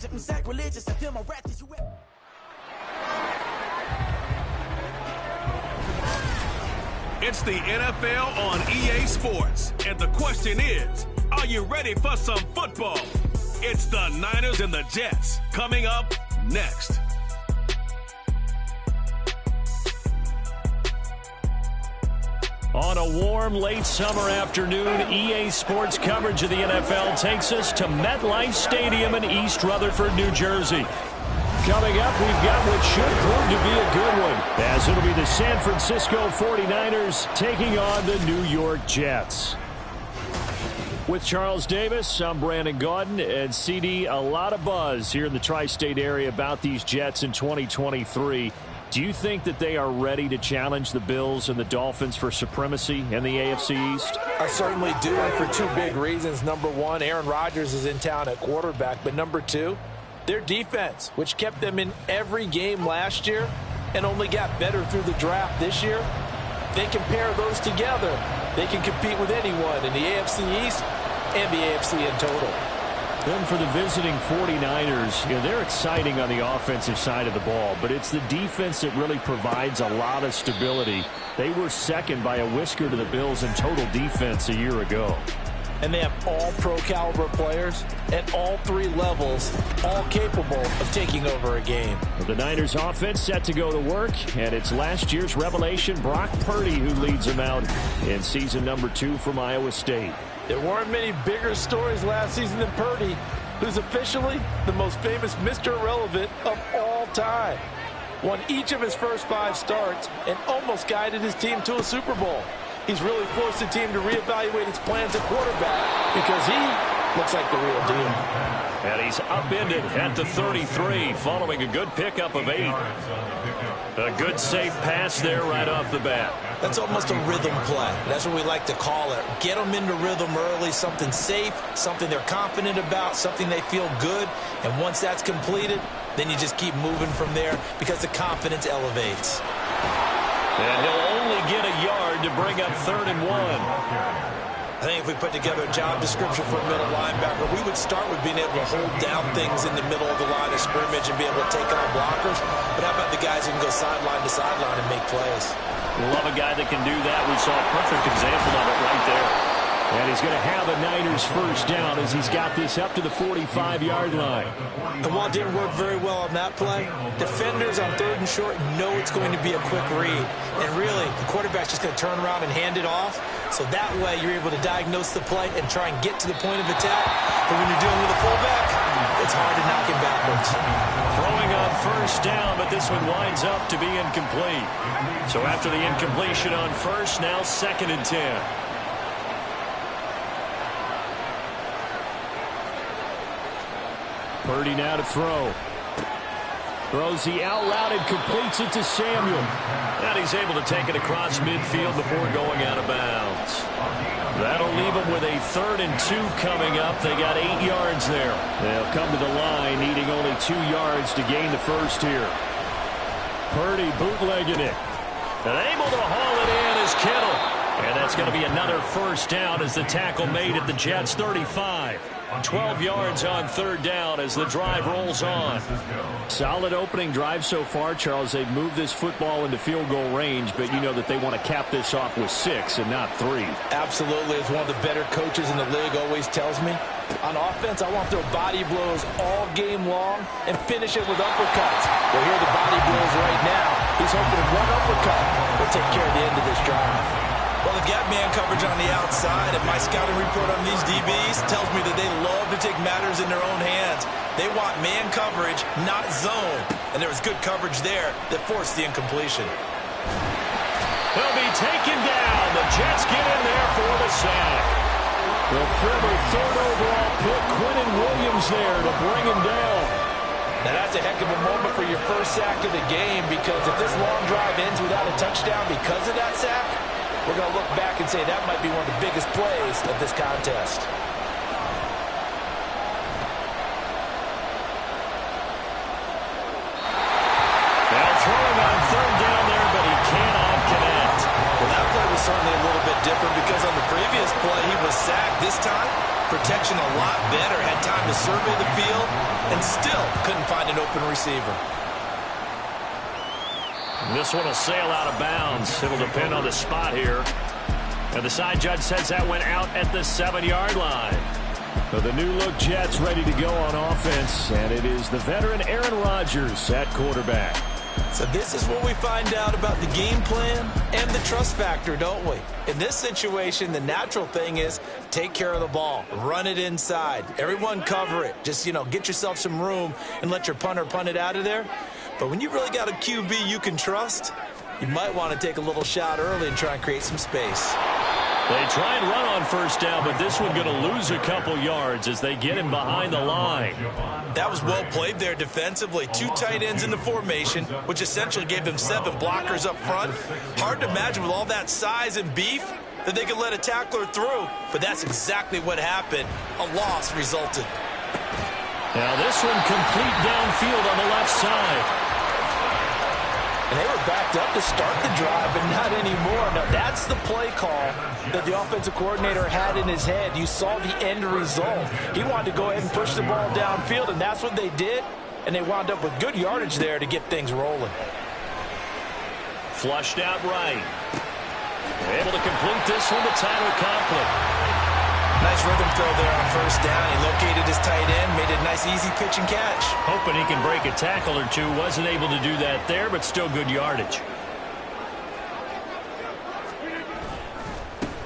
It's the NFL on EA Sports, and the question is, are you ready for some football? It's the Niners and the Jets, coming up next. On a warm, late summer afternoon, EA Sports coverage of the NFL takes us to MetLife Stadium in East Rutherford, New Jersey. Coming up, we've got what should prove to be a good one, as it'll be the San Francisco 49ers taking on the New York Jets. With Charles Davis, I'm Brandon Gaudin, and CD, a lot of buzz here in the tri-state area about these Jets in 2023. Do you think that they are ready to challenge the Bills and the Dolphins for supremacy in the AFC East? I certainly do, and for two big reasons. Number one, Aaron Rodgers is in town at quarterback, but number two, their defense, which kept them in every game last year and only got better through the draft this year. They can pair those together. They can compete with anyone in the AFC East and the AFC in total. Then for the visiting 49ers, they're exciting on the offensive side of the ball, but it's the defense that really provides a lot of stability. They were second by a whisker to the Bills in total defense a year ago. And they have all pro-caliber players at all three levels, all capable of taking over a game. The Niners offense set to go to work, and it's last year's revelation, Brock Purdy, who leads them out in season number 2 from Iowa State. There weren't many bigger stories last season than Purdy, who's officially the most famous Mr. Irrelevant of all time. Won each of his first 5 starts and almost guided his team to a Super Bowl. He's really forced the team to reevaluate its plans at quarterback because he looks like the real deal. And he's upended at the 33 following a good pickup of 8. A good safe pass there right off the bat. That's almost a rhythm play. That's what we like to call it. Get them into rhythm early, something safe, something they're confident about, something they feel good. And once that's completed, then you just keep moving from there because the confidence elevates. And he'll only get a yard to bring up 3rd and 1. I think if we put together a job description for a middle linebacker, we would start with being able to hold down things in the middle of the line of scrimmage and be able to take on blockers. But how about the guys who can go sideline to sideline and make plays? Love a guy that can do that. We saw a perfect example of it right there. And he's going to have a Niners first down as he's got this up to the 45-yard line. And while it didn't work very well on that play, defenders on 3rd and short know it's going to be a quick read. And really, the quarterback's just going to turn around and hand it off. So that way, you're able to diagnose the play and try and get to the point of attack. But when you're dealing with a fullback, it's hard to knock him backwards. Throwing on first down, but this one winds up to be incomplete. So after the incompletion on first, now 2nd and 10. Purdy now to throw. Throws the out route and completes it to Samuel. And he's able to take it across midfield before going out of bounds. That'll leave them with a 3rd and 2 coming up. They got 8 yards there. They'll come to the line, needing only 2 yards to gain the first here. Purdy bootlegging it. And able to haul it in is Kittle. And that's going to be another first down as the tackle made at the Jets' 35. 12 yards on 3rd down as the drive rolls on. Solid opening drive so far, Charles. They've moved this football into field goal range, but you know that they want to cap this off with 6 and not 3. Absolutely. As one of the better coaches in the league always tells me, on offense, I want their body blows all game long and finish it with uppercuts. Well, here are the body blows right now. He's hoping one uppercut will take care of the end of this drive. Well, they've got man coverage on the outside, and my scouting report on these DBs tells me that they love to take matters in their own hands. They want man coverage, not zone. And there was good coverage there that forced the incompletion. He'll be taken down. The Jets get in there for the sack. The former 3rd overall pick, Quentin Williams, there to bring him down. Now, that's a heck of a moment for your first sack of the game, because if this long drive ends without a touchdown because of that sack, we're going to look back and say that might be one of the biggest plays of this contest. Now throwing on 3rd down there, but he cannot connect. Well, that play was certainly a little bit different because on the previous play he was sacked. This time, Protection a lot better. Had time to survey the field and still couldn't find an open receiver. This one will sail out of bounds. It'll depend on the spot here. And the side judge says that went out at the 7-yard line. So the new-look Jets ready to go on offense, and it is the veteran Aaron Rodgers at quarterback. So this is what we find out about the game plan and the trust factor, don't we? In this situation, the natural thing is take care of the ball. Run it inside. Everyone cover it. Just, get yourself some room and let your punter punt it out of there. But when you really got a QB you can trust, you might want to take a little shot early and try and create some space. They try and run on first down, but this one going to lose a couple yards as they get him behind the line. That was well played there defensively. 2 tight ends in the formation, which essentially gave them 7 blockers up front. Hard to imagine with all that size and beef that they could let a tackler through, but that's exactly what happened. A loss resulted. Now this one complete downfield on the left side. And they were backed up to start the drive, but not anymore. Now, that's the play call that the offensive coordinator had in his head. You saw the end result. He wanted to go ahead and push the ball downfield, and that's what they did. And they wound up with good yardage there to get things rolling. Flushed out right. Able to complete this one to Tyler Conklin. Nice rhythm throw there on first down. He located his tight end, made a nice easy pitch and catch. Hoping he can break a tackle or two. Wasn't able to do that there, but still good yardage.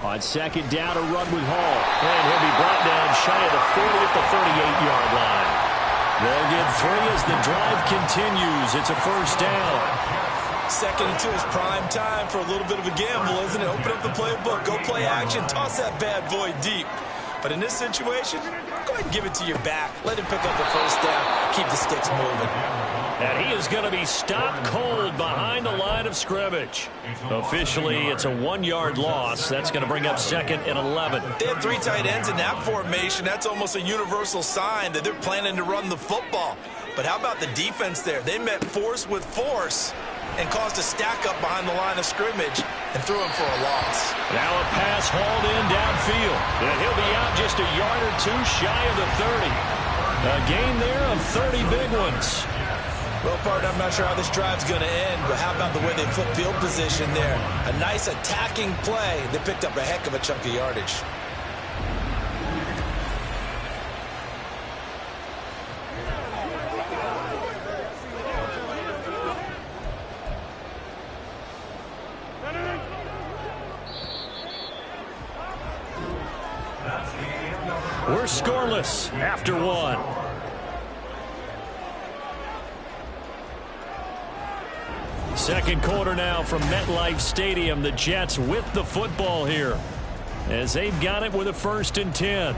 On second down, a run with Hall. And he'll be brought down shy of the 40 at the 38-yard line. They'll get 3 as the drive continues. It's a first down. Second and 2 is prime time for a little bit of a gamble, isn't it? Open up the playbook, go play action, toss that bad boy deep. But in this situation, go ahead and give it to your back. Let him pick up the first down. Keep the sticks moving. And he is going to be stopped cold behind the line of scrimmage. Officially, it's a 1-yard loss. That's going to bring up second and 11. They have 3 tight ends in that formation. That's almost a universal sign that they're planning to run the football. But how about the defense there? They met force with force and caused a stack up behind the line of scrimmage and threw him for a loss. Now a pass hauled in downfield. And he'll be out just a yard or 2 shy of the 30. A gain there of 30 big ones. Well, partner, I'm not sure how this drive's going to end, but how about the way they flip field position there? A nice attacking play. They picked up a heck of a chunk of yardage. We're scoreless after 1. Second quarter now from MetLife Stadium. The Jets with the football here as they've got it with a 1st and 10.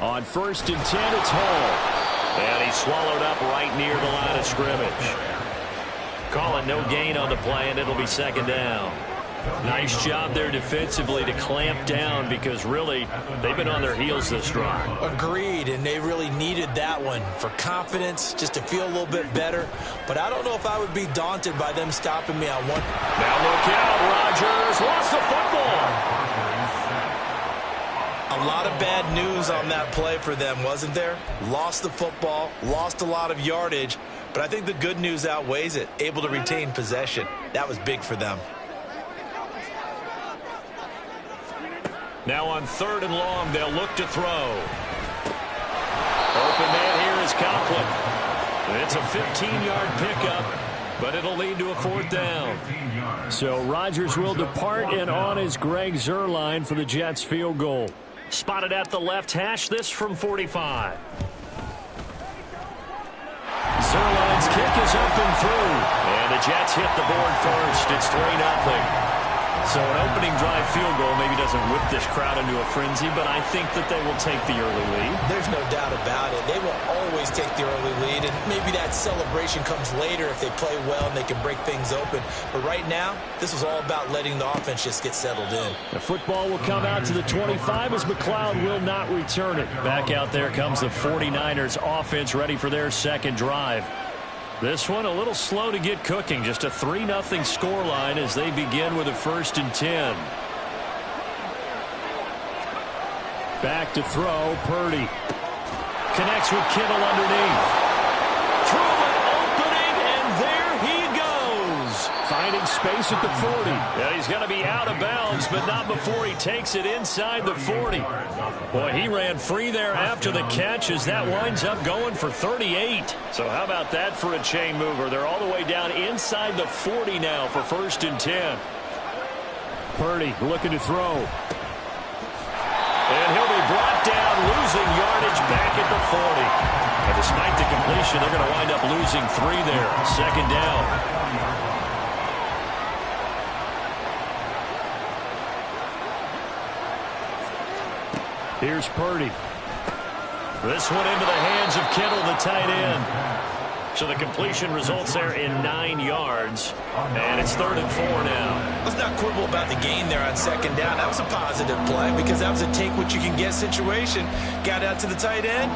On 1st and 10, it's Hall. And he's swallowed up right near the line of scrimmage. Call it no gain on the play, and it'll be second down. Nice job there defensively to clamp down because really they've been on their heels this drive. Agreed, and they really needed that one for confidence, just to feel a little bit better. But I don't know if I would be daunted by them stopping me on 1. Now look out, Rodgers lost the football. A lot of bad news on that play for them, wasn't there? Lost the football, lost a lot of yardage, but I think the good news outweighs it. Able to retain possession. That was big for them. Now on 3rd and long, they'll look to throw. Open man here is Conklin. It's a 15-yard pickup, but it'll lead to a 4th down. So Rodgers will depart, and on is Greg Zuerlein for the Jets field goal. Spotted at the left hash, this from 45. Zuerlein's kick is up and through. And the Jets hit the board first. It's 3-0. So an opening drive field goal maybe doesn't whip this crowd into a frenzy, but I think that they will take the early lead. There's no doubt about it. They will always always take the early lead, and maybe that celebration comes later if they play well and they can break things open. But right now, this was all about letting the offense just get settled in. The football will come out to the 25 as McLeod will not return it. Back out there comes the 49ers offense ready for their second drive. This one a little slow to get cooking. Just a 3-0 scoreline as they begin with a 1st and 10. Back to throw, Purdy. Connects with Kittle underneath. Through an opening, and there he goes. Finding space at the 40. Yeah, he's going to be out of bounds, but not before he takes it inside the 40. Boy, he ran free there after the catch as that winds up going for 38. So how about that for a chain mover? They're all the way down inside the 40 now for 1st and 10. Purdy looking to throw. And he'll be brought down, losing yardage back at the 40. And despite the completion, they're going to wind up losing 3 there. 2nd down. Here's Purdy. This one into the hands of Kittle, the tight end. So the completion results there in 9 yards. And it's 3rd and 4 now. Let's not quibble about the gain there on 2nd down. That was a positive play because that was a take-what-you-can-get situation. Got out to the tight end.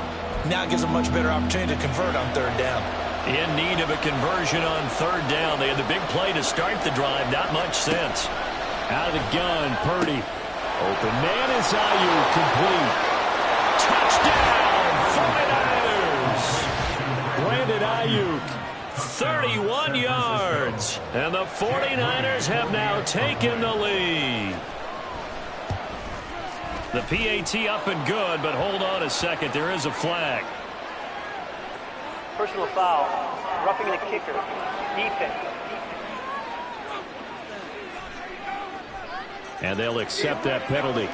Now it gives a much better opportunity to convert on 3rd down. In need of a conversion on 3rd down. They had the big play to start the drive. Not much sense. Out of the gun, Purdy. Open man is Ayuk, complete. Touchdown, 49ers. Brandon Ayuk, 31 yards. And the 49ers have now taken the lead. The PAT up and good, but hold on a second. There is a flag. Personal foul, roughing the kicker, defense. And they'll accept that penalty.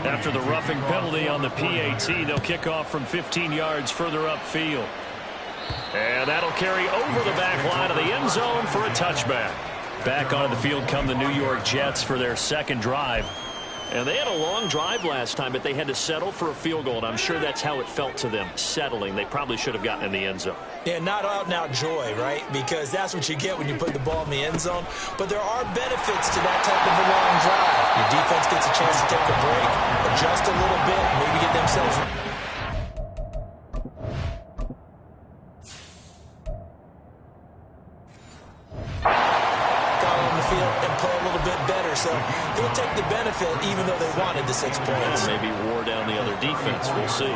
After the roughing penalty on the PAT, they'll kick off from 15 yards further upfield. And that'll carry over the back line of the end zone for a touchback. Back onto the field come the New York Jets for their 2nd drive. And they had a long drive last time, but they had to settle for a field goal, and I'm sure that's how it felt to them, settling. They probably should have gotten in the end zone. Yeah, not out-and-out joy, right? Because that's what you get when you put the ball in the end zone. But there are benefits to that type of a long drive. Your defense gets a chance to take a break, adjust a little bit, maybe get themselves... So they'll take the benefit even though they wanted the 6 points. Maybe wore down the other defense. We'll see.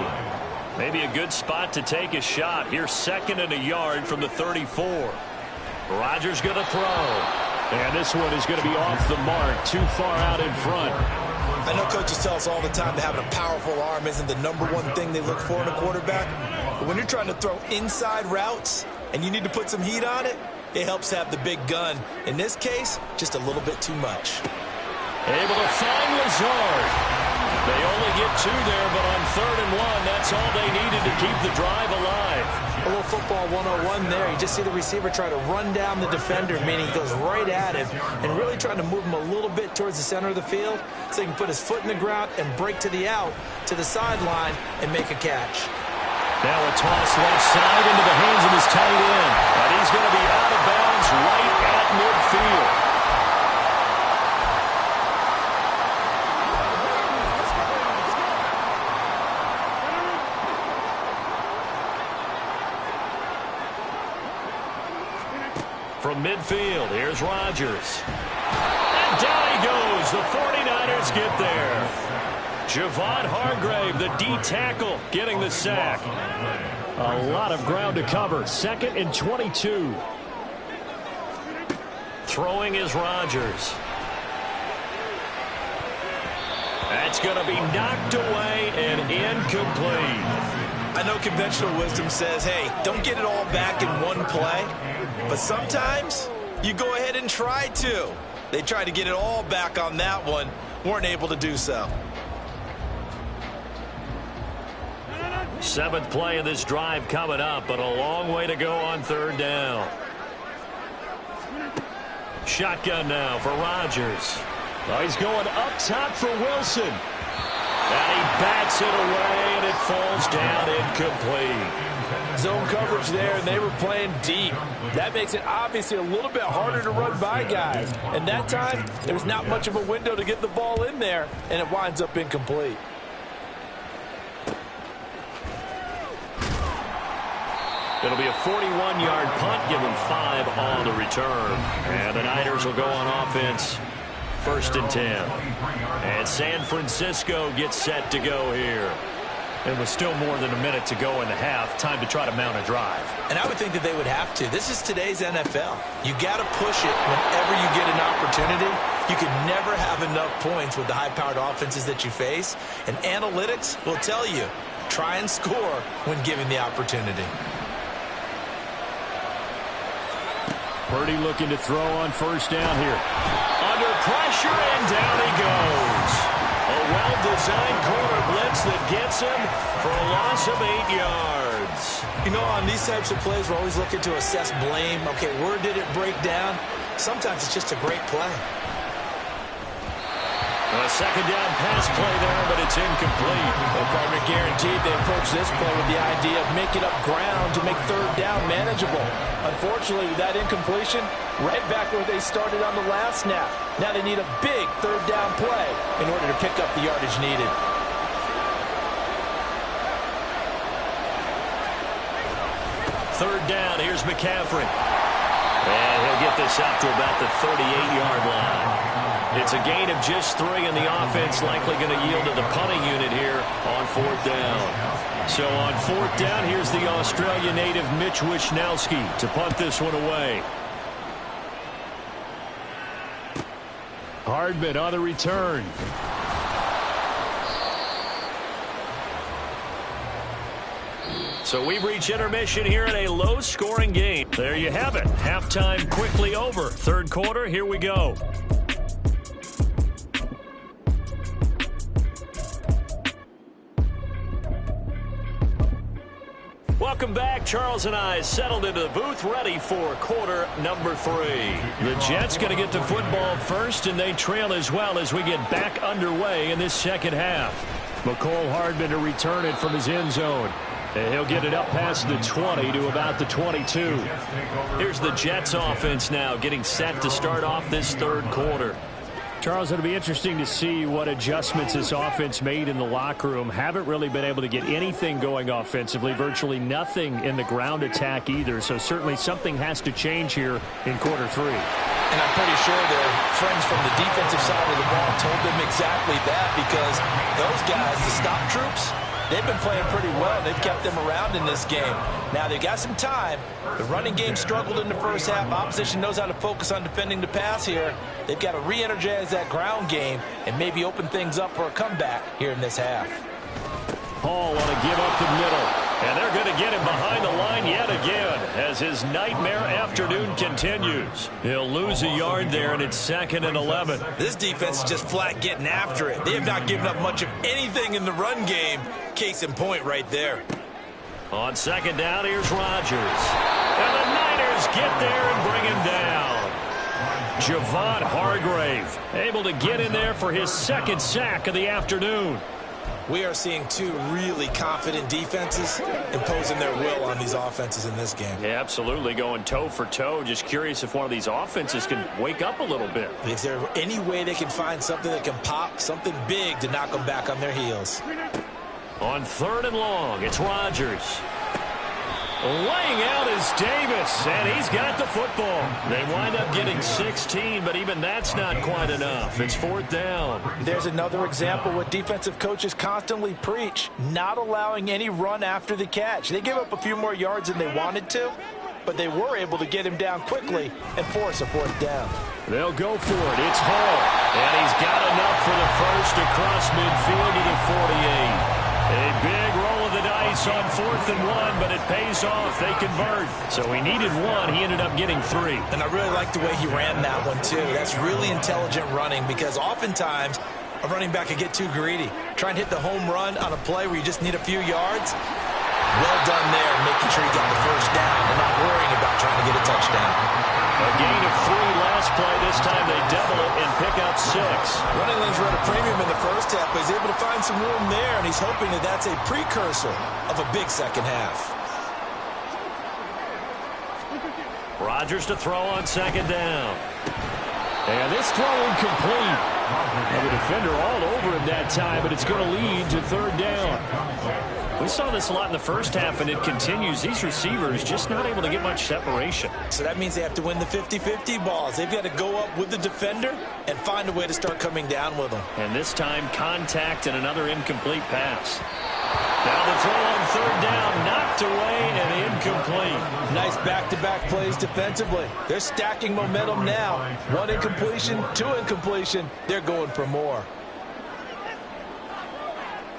Maybe a good spot to take a shot. Here's 2nd and a yard from the 34. Rodgers going to throw. And this one is going to be off the mark. Too far out in front. I know coaches tell us all the time that having a powerful arm isn't the #1 thing they look for in a quarterback. But when you're trying to throw inside routes and you need to put some heat on it, it helps have the big gun. In this case, just a little bit too much. Able to find Lazard. They only get 2 there, but on 3rd and 1, that's all they needed to keep the drive alive. A little football 101 there. You just see the receiver try to run down the defender, meaning he goes right at him, and really trying to move him a little bit towards the center of the field so he can put his foot in the ground and break to the out, to the sideline, and make a catch. Now a toss left side into the hands of his tight end. And he's going to be out of bounds right at midfield. From midfield, here's Rodgers. And down he goes. The 49ers get there. Javon Hargrave, the D tackle, getting the sack. A lot of ground to cover. 2nd and 22. Throwing is Rodgers. That's going to be knocked away and incomplete. I know conventional wisdom says, hey, don't get it all back in one play. But sometimes you go ahead and try to. They tried to get it all back on that one. Weren't able to do so. 7th play of this drive coming up, but a long way to go on 3rd down. Shotgun now for Rodgers. Oh, he's going up top for Wilson. And he bats it away, and it falls down incomplete. Zone coverage there, and they were playing deep. That makes it obviously a little bit harder to run by guys. And that time, there's not much of a window to get the ball in there, and it winds up incomplete. It'll be a 41-yard punt, give them 5 on the return. And the Niners will go on offense, 1st and 10. And San Francisco gets set to go here. And with still more than a minute to go in the half, time to try to mount a drive. And I would think that they would have to. This is today's NFL. You got to push it whenever you get an opportunity. You can never have enough points with the high-powered offenses that you face. And analytics will tell you, try and score when given the opportunity. Purdy looking to throw on 1st down here. Under pressure, and down he goes. A well-designed corner blitz that gets him for a loss of 8 yards. You know, on these types of plays, we're always looking to assess blame. Okay, where did it break down? Sometimes it's just a great play. A 2nd down pass play there, but it's incomplete. Well, partner, guaranteed they approach this play with the idea of making up ground to make 3rd down manageable. Unfortunately, with that incompletion, right back where they started on the last snap. Now they need a big 3rd down play in order to pick up the yardage needed. Third down, here's McCaffrey. And he'll get this out to about the 38-yard line. It's a gain of just 3, and the offense likely going to yield to the punting unit here on 4th down. So on 4th down, here's the Australia native Mitch Wishnowsky to punt this one away. Hardman on the return. So we've reached intermission here in a low-scoring game. There you have it. Halftime quickly over. 3rd quarter, here we go. Welcome back. Charles and I settled into the booth, ready for quarter number 3. The Jets going to get the football first, and they trail as well as we get back underway in this 2nd half. McCole Hardman to return it from his end zone. And he'll get it up past the 20 to about the 22. Here's the Jets offense now getting set to start off this 3rd quarter. Charles, it'll be interesting to see what adjustments this offense made in the locker room. Haven't really been able to get anything going offensively, virtually nothing in the ground attack either. So certainly something has to change here in quarter 3. And I'm pretty sure their friends from the defensive side of the ball told them exactly that, because those guys, the stop troops, they've been playing pretty well. They've kept them around in this game. Now they've got some time. The running game struggled in the 1st half. Opposition knows how to focus on defending the pass here. They've got to re-energize that ground game and maybe open things up for a comeback here in this half. Hall want to give up the middle. And they're going to get him behind the line yet again as his nightmare afternoon continues. He'll lose a yard there, and it's 2nd and 11. This defense is just flat getting after it. They have not given up much of anything in the run game. Case in point right there. On 2nd down, here's Rodgers. And the Niners get there and bring him down. Javon Hargrave able to get in there for his 2nd sack of the afternoon. We are seeing 2 really confident defenses imposing their will on these offenses in this game. Yeah, absolutely, going toe for toe. Just curious if one of these offenses can wake up a little bit. Is there any way they can find something that can pop, something big to knock them back on their heels? On 3rd and long, it's Rodgers. Laying out is Davis, and he's got the football. They wind up getting 16, but even that's not quite enough. It's 4th down. There's another example what defensive coaches constantly preach, not allowing any run after the catch. They gave up a few more yards than they wanted to, but they were able to get him down quickly and force a 4th down. They'll go for it. It's Hall, and he's got enough for the first across midfield to the 48. A big roll of the dice on 4th and 1, but it pays off. They convert. So he needed 1. He ended up getting 3. And I really like the way he ran that one, too. That's really intelligent running, because oftentimes a running back can get too greedy. Try and hit the home run on a play where you just need a few yards. Well done there, making sure you got the first down and not worrying about trying to get a touchdown. A gain of 3 last play. This time they double it and pick up 6. Running lanes were at a premium in the first half, but he's able to find some room there, and he's hoping that that's a precursor of a big second half. Rodgers to throw on second down. And this throw incomplete. And the defender all over him that time, but it's going to lead to third down. We saw this a lot in the first half, and it continues. These receivers just not able to get much separation. So that means they have to win the 50-50 balls. They've got to go up with the defender and find a way to start coming down with them. And this time, contact and another incomplete pass. Now the throw on third down, knocked away and incomplete. Nice back-to-back plays defensively. They're stacking momentum now. 1 incompletion, 2 incompletion. They're going for more.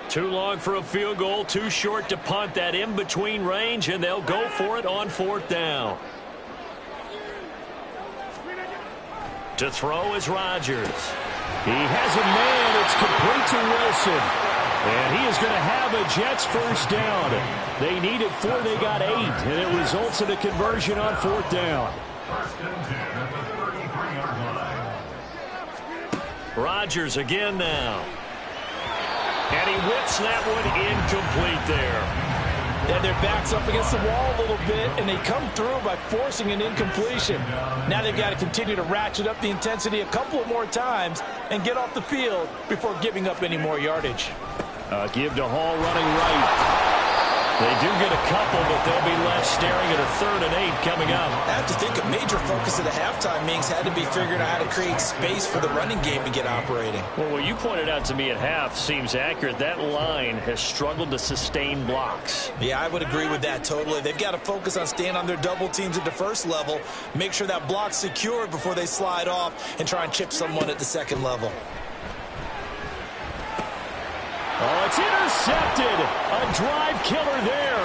Too long for a field goal, too short to punt. That in-between range, and they'll go for it on fourth down. To throw is Rodgers. He has a man. It's complete to Wilson. And he is going to have a Jets first down. They needed 4, they got 8, and it results in a conversion on fourth down. Rodgers again now. And he whips that one incomplete there. And their back's up against the wall a little bit, and they come through by forcing an incompletion. Now they've got to continue to ratchet up the intensity a couple of more times and get off the field before giving up any more yardage. Give to Hall running right. They do get a couple, but they'll be left staring at a 3rd and 8 coming up. I have to think a major focus of the halftime meetings had to be figuring out how to create space for the running game to get operating. Well, what you pointed out to me at half seems accurate. That line has struggled to sustain blocks. Yeah, I would agree with that totally. They've got to focus on staying on their double teams at the first level, make sure that block's secured before they slide off and try and chip someone at the second level. Oh, it's intercepted. A drive killer there.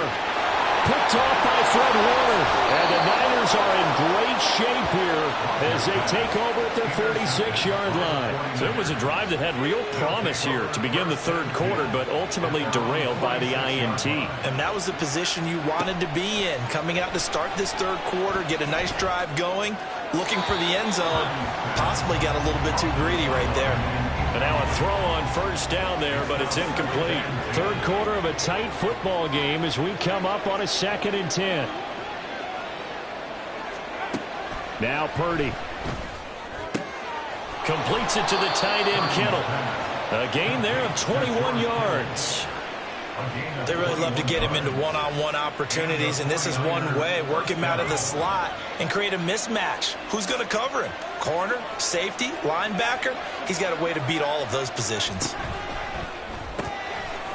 Picked off by Fred Warner. And the Niners are in great shape here as they take over at their 46-yard line. So it was a drive that had real promise here to begin the third quarter, but ultimately derailed by the INT. And that was the position you wanted to be in, coming out to start this third quarter, get a nice drive going, looking for the end zone. Possibly got a little bit too greedy right there. And now a throw on first down there, but it's incomplete. Third quarter of a tight football game as we come up on a 2nd and 10. Now Purdy. Completes it to the tight end Kittle. A gain there of 21 yards. They really love to get him into one-on-one opportunities, and this is one way. Work him out of the slot and create a mismatch. Who's going to cover him? Corner, safety, linebacker? He's got a way to beat all of those positions.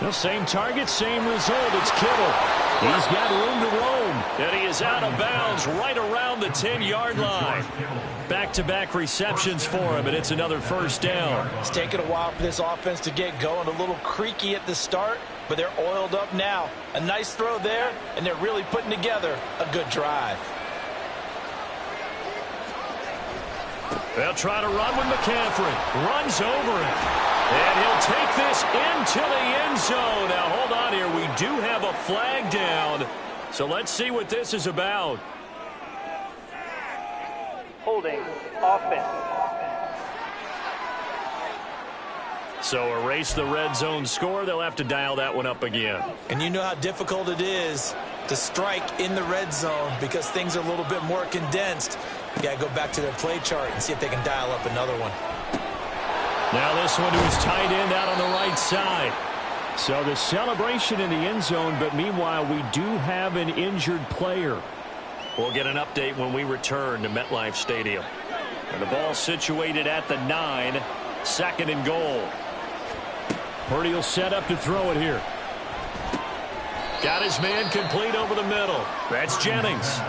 The same target, same result. It's Kittle. He's got room to roam. And he is out of bounds right around the 10-yard line. Back-to-back receptions for him, and it's another first down. It's taken a while for this offense to get going. A little creaky at the start, but they're oiled up now. A nice throw there, and they're really putting together a good drive. They'll try to run with McCaffrey. Runs over it. And he'll take this into the end zone. Now, hold on here. We do have a flag down. So let's see what this is about. Holding offense. So erase the red zone score. They'll have to dial that one up again. And you know how difficult it is to strike in the red zone because things are a little bit more condensed. You got to go back to their play chart and see if they can dial up another one. Now this one to his tight end out on the right side. So the celebration in the end zone, but meanwhile we do have an injured player. We'll get an update when we return to MetLife Stadium. And the ball situated at the 9, 2nd and goal. Purdy will set up to throw it here. Got his man complete over the middle. That's Jennings.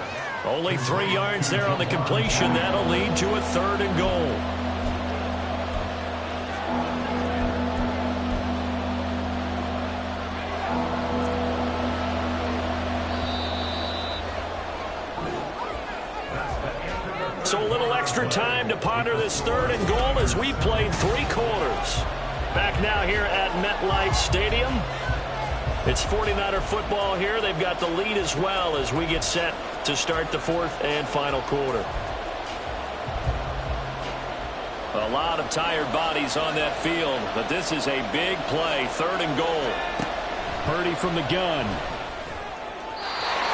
Only 3 yards there on the completion. That'll lead to a 3rd and goal. So a little extra time to ponder this 3rd and goal as we played 3 quarters. Back now here at MetLife Stadium. It's 49er football here. They've got the lead as well as we get set to start the 4th and final quarter. A lot of tired bodies on that field, but this is a big play. 3rd and goal. Purdy from the gun.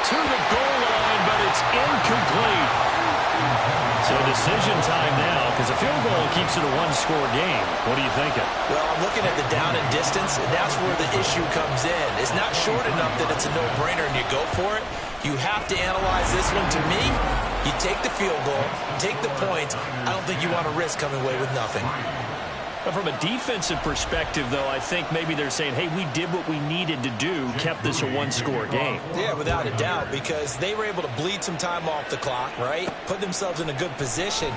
To the goal line, but it's incomplete. So decision time now, because a field goal keeps it a one-score game. What are you thinking? Well, I'm looking at the down and distance, and that's where the issue comes in. It's not short enough that it's a no-brainer and you go for it. You have to analyze this one. To me, you take the field goal, take the points. I don't think you want to risk coming away with nothing. But from a defensive perspective, though, I think maybe they're saying, hey, we did what we needed to do, kept this a one-score game. Yeah, without a doubt, because they were able to bleed some time off the clock, right? Put themselves in a good position,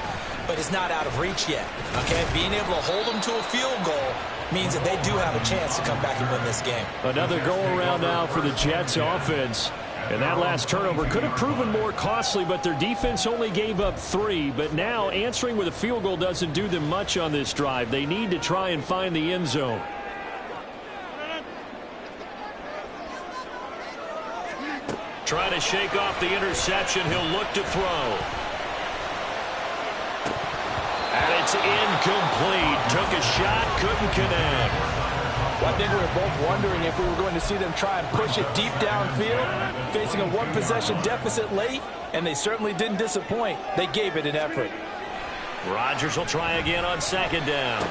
but it's not out of reach yet, okay? Being able to hold them to a field goal means that they do have a chance to come back and win this game. Another go-around now for the Jets offense. And that last turnover could have proven more costly, but their defense only gave up 3. But now answering with a field goal doesn't do them much on this drive. They need to try and find the end zone. Trying to shake off the interception. He'll look to throw. And it's incomplete. Took a shot, couldn't connect. Well, I think we were both wondering if we were going to see them try and push it deep downfield, facing a one-possession deficit late, and they certainly didn't disappoint. They gave it an effort. Rodgers will try again on 2nd down.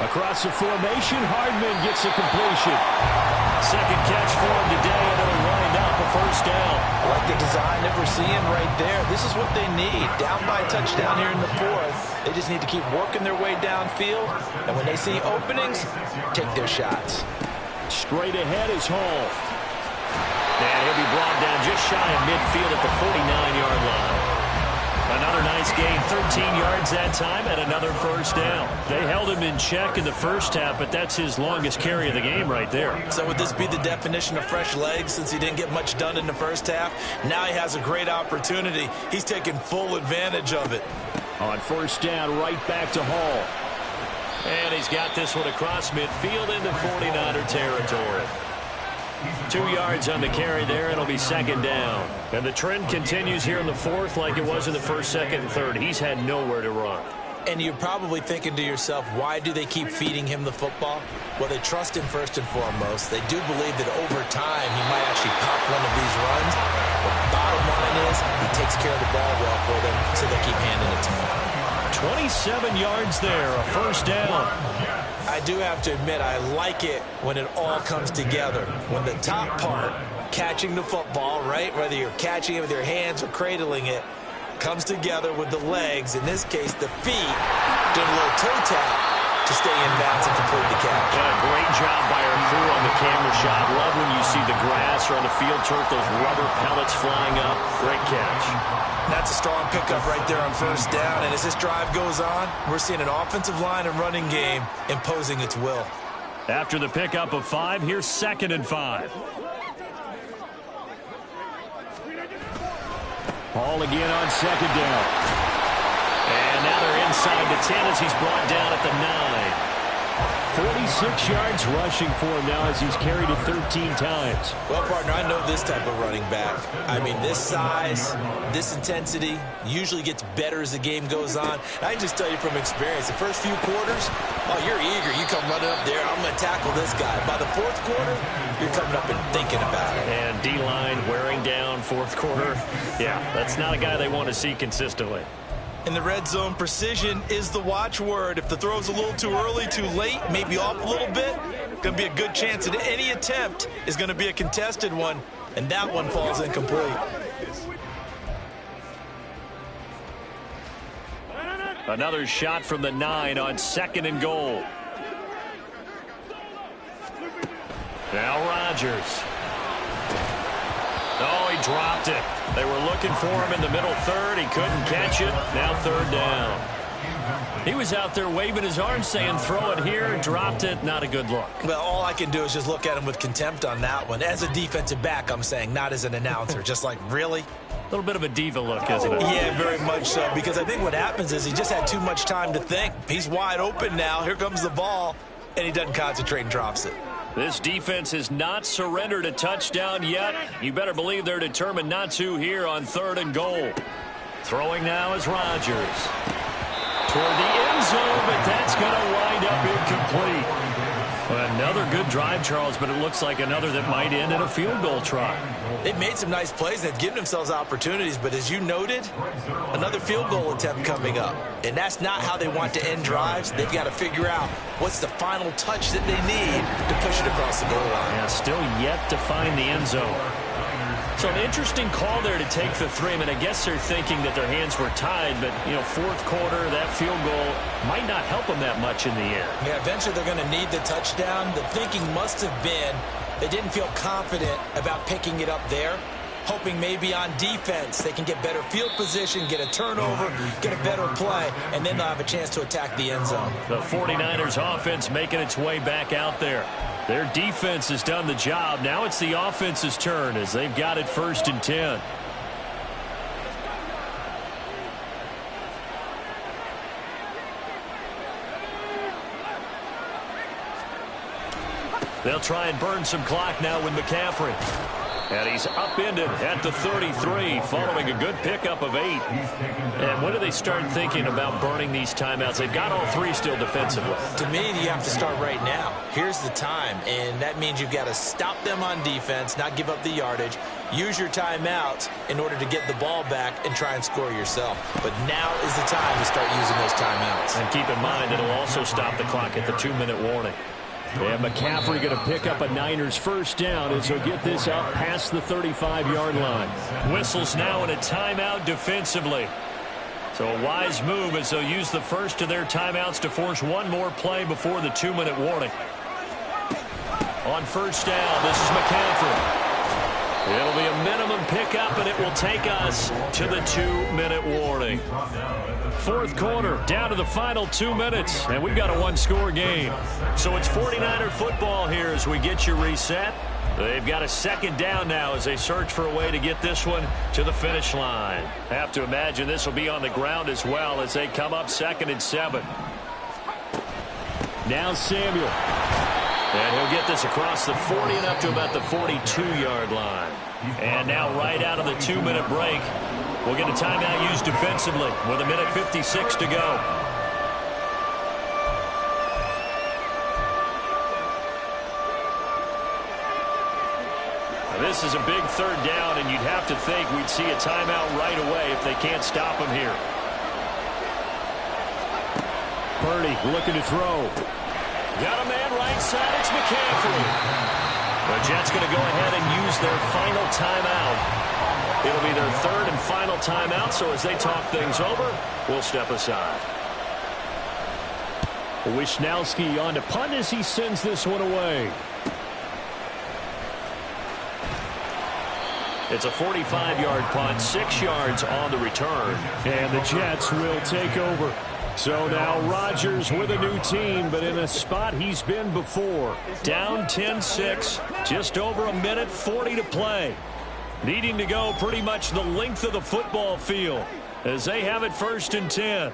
Across the formation, Hardman gets a completion. 2nd catch for him today, and it'll wind up a 1st down. I like the design that we're seeing right there. This is what they need. Down by a touchdown here in the 4th. They just need to keep working their way downfield, and when they see openings, take their shots. Straight ahead is Hall. And he'll be brought down just shy of midfield at the 49-yard line. Another nice gain, 13 yards that time, and another 1st down. They held him in check in the first half, but that's his longest carry of the game right there. So would this be the definition of fresh legs since he didn't get much done in the first half? Now he has a great opportunity. He's taking full advantage of it. On 1st down, right back to Hall. And he's got this one across midfield into 49er territory. 2 yards on the carry there. It'll be 2nd down. And the trend continues here in the 4th like it was in the 1st, 2nd, and 3rd. He's had nowhere to run. And you're probably thinking to yourself, why do they keep feeding him the football? Well, they trust him first and foremost. They do believe that over time he might actually pop one of these runs. But the bottom line is he takes care of the ball well for them, so they keep handing it to him. 27 yards there, a 1st down. I do have to admit, I like it when it all comes together. When the top part, catching the football, right, whether you're catching it with your hands or cradling it, comes together with the legs, in this case the feet, doing a little toe tap to stay in bounds and complete the catch. Yeah, great job by our crew on the camera shot. Love when you see the grass or on the field turf, those rubber pellets flying up. Great catch. That's a strong pickup right there on 1st down, and as this drive goes on, we're seeing an offensive line and running game imposing its will. After the pickup of 5, here's 2nd and 5. Hall again on 2nd down. And now they're inside the 10 as he's brought down at the 9. 46 yards rushing for him now as he's carried it 13 times. Well, partner, I know this type of running back. I mean, this size, this intensity usually gets better as the game goes on. I can just tell you from experience, the first few quarters, oh, you're eager. You come running up there, I'm going to tackle this guy. By the 4th quarter, you're coming up and thinking about it. And D-line wearing down 4th quarter. Yeah, that's not a guy they want to see consistently. In the red zone, precision is the watchword. If the throw's a little too early, too late, maybe off a little bit, going to be a good chance that any attempt is going to be a contested one, and that one falls incomplete. Another shot from the 9 on 2nd and goal. Now Rodgers. Oh, he dropped it. They were looking for him in the middle 3rd. He couldn't catch it. Now 3rd down. He was out there waving his arms saying, throw it here, dropped it. Not a good look. Well, all I can do is just look at him with contempt on that one. As a defensive back, I'm saying, not as an announcer. Just like, really? A little bit of a diva look, isn't it? Yeah, very much so. Because I think what happens is he just had too much time to think. He's wide open now. Here comes the ball. And he doesn't concentrate and drops it. This defense has not surrendered a touchdown yet. You better believe they're determined not to here on 3rd and goal. Throwing now is Rodgers. toward the end zone, but that's going to wind up incomplete. Another good drive, Charles, but it looks like another that might end in a field goal try. They've made some nice plays. They've given themselves opportunities, but as you noted, another field goal attempt coming up. And that's not how they want to end drives. They've got to figure out what's the final touch that they need to push it across the goal line. Yeah, still yet to find the end zone. So an interesting call there to take the 3. I mean, I guess they're thinking that their hands were tied, but, you know, fourth quarter, that field goal might not help them that much in the end. Yeah, eventually they're going to need the touchdown. The thinking must have been they didn't feel confident about picking it up there, hoping maybe on defense they can get better field position, get a turnover, get a better play, and then they'll have a chance to attack the end zone. The 49ers offense making its way back out there. Their defense has done the job. Now it's the offense's turn as they've got it 1st and 10. They'll try and burn some clock now with McCaffrey. And he's upended at the 33 following a good pickup of 8. And when do they start thinking about burning these timeouts? They've got all 3 still defensively. To me, you have to start right now. Here's the time, and that means you've got to stop them on defense, not give up the yardage, use your timeouts in order to get the ball back and try and score yourself. But now is the time to start using those timeouts. And keep in mind, it'll also stop the clock at the 2-minute warning. And McCaffrey going to pick up a Niners first down as he'll get this out past the 35-yard line. Whistles now in a timeout defensively. So a wise move as they'll use the first of their timeouts to force one more play before the 2-minute warning. On first down, this is McCaffrey. It'll be a minimum pickup, and it will take us to the 2-minute warning. Fourth quarter, down to the final 2 minutes, and we've got a one-score game. So it's 49er football here as we get you reset. They've got a second down now as they search for a way to get this one to the finish line. Have to imagine this will be on the ground as well as they come up 2nd and 7. Now Samuel. And he'll get this across the 40 and up to about the 42-yard line. And now right out of the 2-minute break, we'll get a timeout used defensively with 1:56 to go. This is a big third down, and you'd have to think we'd see a timeout right away if they can't stop him here. Purdy looking to throw. Got a man right side. It's McCaffrey. The Jets going to go ahead and use their final timeout. It'll be their third and final timeout, so as they talk things over, we'll step aside. Wishnowski on to punt as he sends this one away. It's a 45-yard punt, 6 yards on the return. And the Jets will take over. So now Rodgers with a new team, but in a spot he's been before. Down 10-6, just over 1:40 to play. Needing to go pretty much the length of the football field as they have it 1st and 10.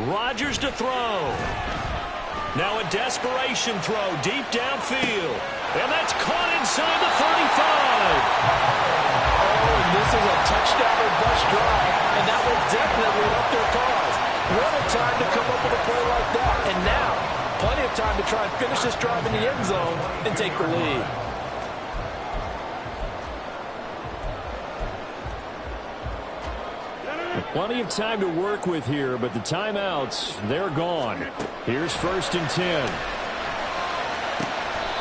Rodgers to throw. Now a desperation throw deep downfield. And that's caught inside the 35. Oh, and this is a touchdown or bust drive, and that will definitely help their cause. What a time to come up with a play like that. And now, plenty of time to try and finish this drive in the end zone and take the lead. Plenty of time to work with here, but the timeouts, they're gone. Here's 1st and 10.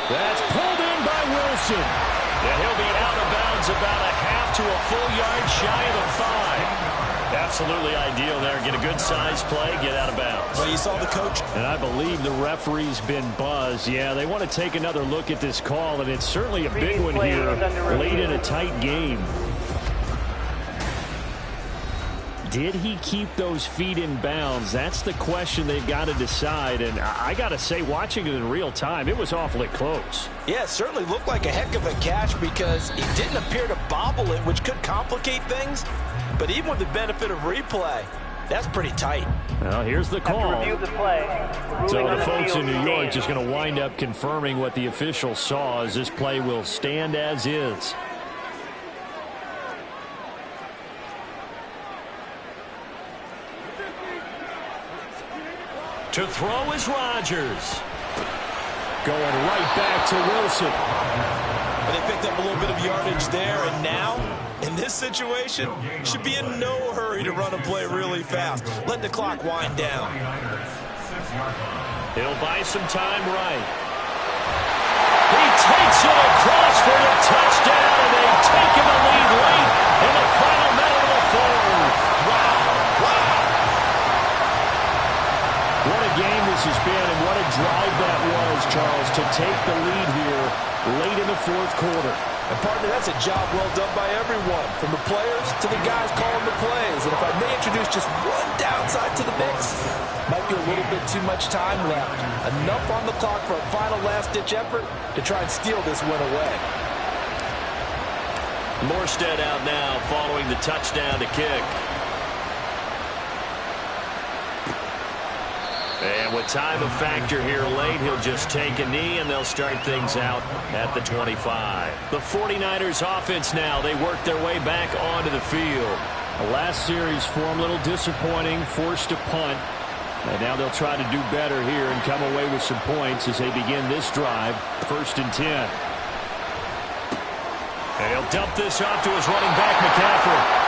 That's pulled in by Wilson. And he'll be out of bounds about a half to a full yard shy of the 5. Absolutely ideal there. Get a good size play, get out of bounds. Well, you saw the coach. And I believe the referee's been buzzed. Yeah, they want to take another look at this call, and it's certainly a big one here late in a tight game. Did he keep those feet in bounds? That's the question they've got to decide. And I got to say, watching it in real time, it was awfully close. Yeah, it certainly looked like a heck of a catch because he didn't appear to bobble it, which could complicate things. But even with the benefit of replay, that's pretty tight. Well, here's the call. Review the play. So the folks in New York just going to wind up confirming what the official saw as this play will stand as is. To throw is Rodgers. Going right back to Wilson. But they picked up a little bit of yardage there, and now, in this situation, should be in no hurry to run a play really fast. Let the clock wind down. He'll buy some time right. He takes it across for the touchdown, and they take him a lead late in the final minute of the fourth. Wow. What a game this has been, and what a drive that was, Charles, to take the lead here late in the fourth quarter. And partner, that's a job well done by everyone, from the players to the guys calling the plays. And if I may introduce just one downside to the mix, might be a little bit too much time left. Enough on the clock for a final last-ditch effort to try and steal this win away. Morstead out now following the touchdown to kick. And with time a factor here late, he'll just take a knee, and they'll start things out at the 25. The 49ers offense now. They work their way back onto the field. The last series for them, a little disappointing, forced to punt. And now they'll try to do better here and come away with some points as they begin this drive, 1st and 10. And he'll dump this off to his running back, McCaffrey.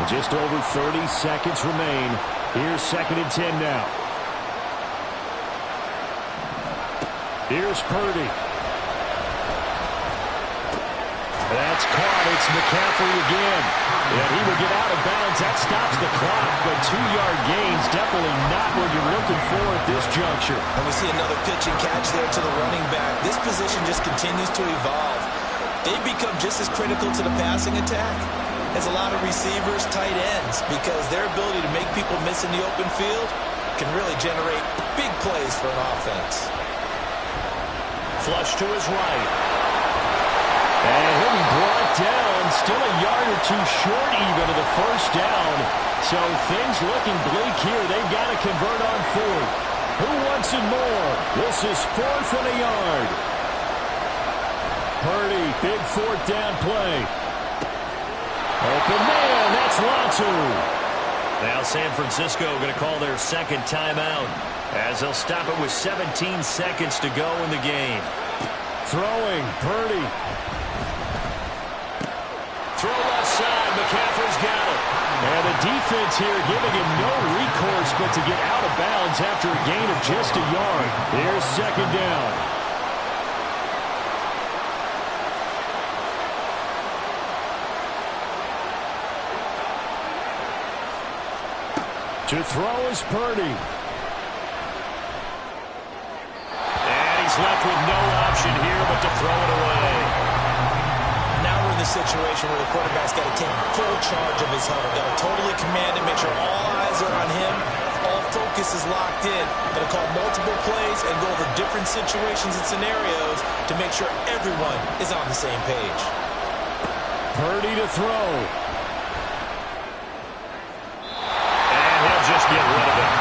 Just over 30 seconds remain. Here's 2nd and 10 now. Here's Purdy. That's caught. It's McCaffrey again. And he will get out of bounds. That stops the clock, but 2-yard gains definitely not what you're looking for at this juncture. And we see another pitch and catch there to the running back. This position just continues to evolve. They've become just as critical to the passing attack as a lot of receivers, tight ends, because their ability to make people miss in the open field can really generate big plays for an offense. Flush to his right. And he'll be brought down, still a yard or two short even of the first down. So things looking bleak here. They've got to convert on 4th. Who wants it more? This is 4th and a yard. Purdy, big 4th down play. Open man, that's Latu. Now San Francisco going to call their 2nd timeout as they'll stop it with 17 seconds to go in the game. Throwing, Purdy. Throw left side, McCaffrey's got it. And the defense here giving him no recourse but to get out of bounds after a gain of just a yard. Here's 2nd down. To throw is Purdy. And he's left with no option here but to throw it away. Now we're in the situation where the quarterback's got to take full charge of his huddle. Got to totally command it, make sure all eyes are on him. All focus is locked in. Got to call multiple plays and go over different situations and scenarios to make sure everyone is on the same page. Purdy to throw. Just get rid of it.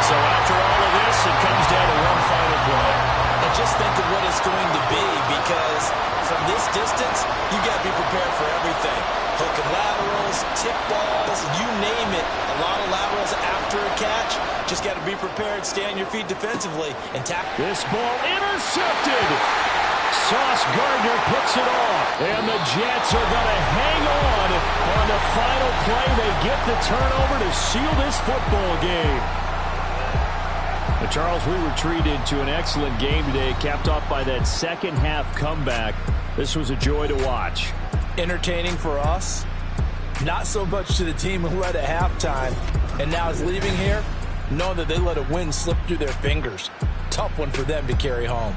So after all of this, it comes down to one final play. And just think of what it's going to be, because from this distance, you got to be prepared for everything. Hook and laterals, tip balls, you name it. A lot of laterals after a catch. Just got to be prepared, stay on your feet defensively, and tap. This ball intercepted. Sauce Gardner picks it off. And the Jets are going to hang on the final play. They get the turnover to seal this football game. But Charles, we were treated to an excellent game today, capped off by that second half comeback. This was a joy to watch. Entertaining for us. Not so much to the team who led at halftime and now is leaving here, knowing that they let a win slip through their fingers. Tough one for them to carry home.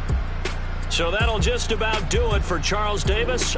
So that'll just about do it for Charles Davis.